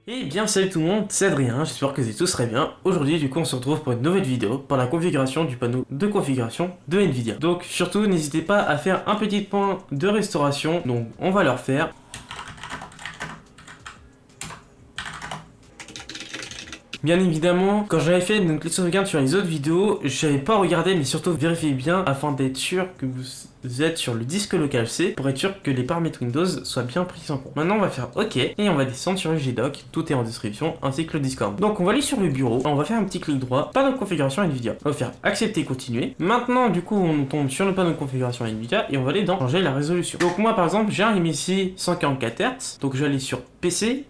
Et bien salut tout le monde, c'est Adrien, j'espère que vous êtes tous très bien. Aujourd'hui du coup on se retrouve pour une nouvelle vidéo pour la configuration du panneau de configuration de Nvidia. Donc surtout n'hésitez pas à faire un petit point de restauration, donc on va leur faire. Bien évidemment, quand j'avais fait donc, les sauvegardes sur les autres vidéos, je n'avais pas regardé mais surtout vérifiez bien afin d'être sûr que vous êtes sur le disque local C pour être sûr que les paramètres Windows soient bien pris en compte. Maintenant on va faire OK et on va descendre sur le GDoc, tout est en description ainsi que le Discord. Donc on va aller sur le bureau, on va faire un petit clic droit, panneau de configuration Nvidia. On va faire accepter, continuer. Maintenant du coup on tombe sur le panneau de configuration Nvidia et on va aller dans changer la résolution. Donc moi par exemple j'ai un MSI 144 Hz, donc je vais aller sur PC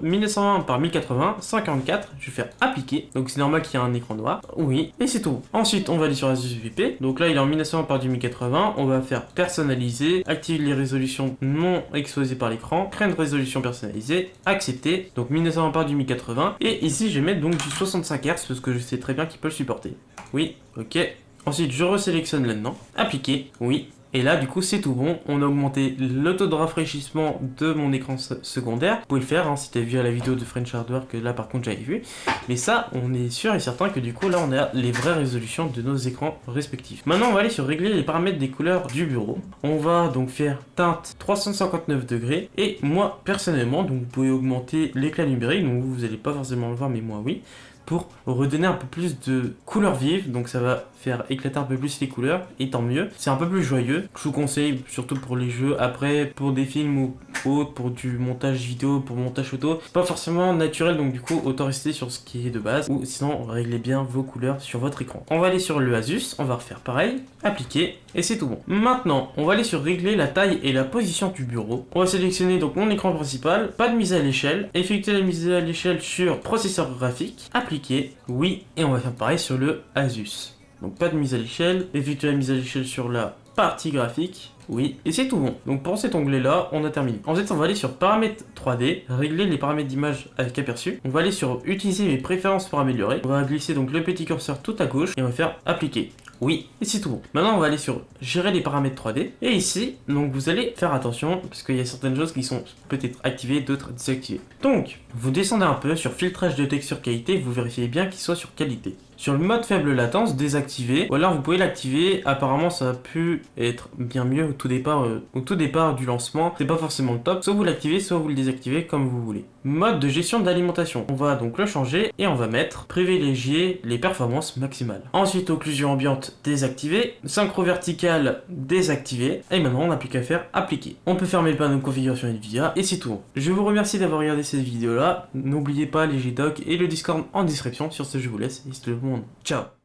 1920 par 1080, 144, je vais faire appliquer, donc c'est normal qu'il y ait un écran noir, oui, et c'est tout. Ensuite on va aller sur Asus VP, donc là il est en 1920 par 1080, on va faire personnaliser, activer les résolutions non exposées par l'écran, créer une résolution personnalisée, accepter, donc 1920 par 1080, et ici je vais mettre donc du 65 Hz parce que je sais très bien qu'il peut le supporter. Oui, ok. Ensuite je resélectionne là-dedans, appliquer, oui. Et là, du coup, c'est tout bon. On a augmenté le taux de rafraîchissement de mon écran secondaire. Vous pouvez le faire, hein, si tu as vu à la vidéo de French Hardware, que là, par contre, j'avais vu. Mais ça, on est sûr et certain que du coup, là, on a les vraies résolutions de nos écrans respectifs. Maintenant, on va aller sur régler les paramètres des couleurs du bureau. On va donc faire teinte 359 degrés. Et moi, personnellement, donc vous pouvez augmenter l'éclat numérique. Donc vous n'allez pas forcément le voir, mais moi, oui. Pour redonner un peu plus de couleurs vives, donc ça va faire éclater un peu plus les couleurs, et tant mieux. C'est un peu plus joyeux, je vous conseille surtout pour les jeux, après pour des films ou autres, pour du montage vidéo, pour montage photo, c'est pas forcément naturel, donc du coup autant rester sur ce qui est de base, ou sinon réglez bien vos couleurs sur votre écran. On va aller sur le Asus, on va refaire pareil, appliquer, et c'est tout bon. Maintenant, on va aller sur régler la taille et la position du bureau. On va sélectionner donc mon écran principal, pas de mise à l'échelle, effectuer la mise à l'échelle sur processeur graphique, appliquer, oui, et on va faire pareil sur le Asus. Donc pas de mise à l'échelle, effectuer la mise à l'échelle sur la partie graphique, oui, et c'est tout bon. Donc pour cet onglet là, on a terminé. Ensuite on va aller sur paramètres 3D, régler les paramètres d'image avec aperçu. On va aller sur utiliser mes préférences pour améliorer. On va glisser donc le petit curseur tout à gauche et on va faire appliquer. Oui, et c'est tout bon. Maintenant, on va aller sur gérer les paramètres 3D. Et ici, donc vous allez faire attention, parce qu'il y a certaines choses qui sont peut-être activées, d'autres désactivées. Donc, vous descendez un peu sur filtrage de texture qualité, vous vérifiez bien qu'il soit sur qualité. Sur le mode faible latence, désactivé, ou alors vous pouvez l'activer, apparemment ça a pu être bien mieux au tout départ du lancement, c'est pas forcément le top, soit vous l'activez, soit vous le désactivez comme vous voulez. Mode de gestion d'alimentation, on va donc le changer et on va mettre privilégier les performances maximales. Ensuite occlusion ambiante désactivée, synchro vertical désactivé, et maintenant on n'a plus qu'à faire appliquer. On peut fermer le panneau de configuration Nvidia et c'est tout. Je vous remercie d'avoir regardé cette vidéo là, n'oubliez pas les GDoc et le Discord en description, sur ce je vous laisse et c'est tout le monde. Ciao.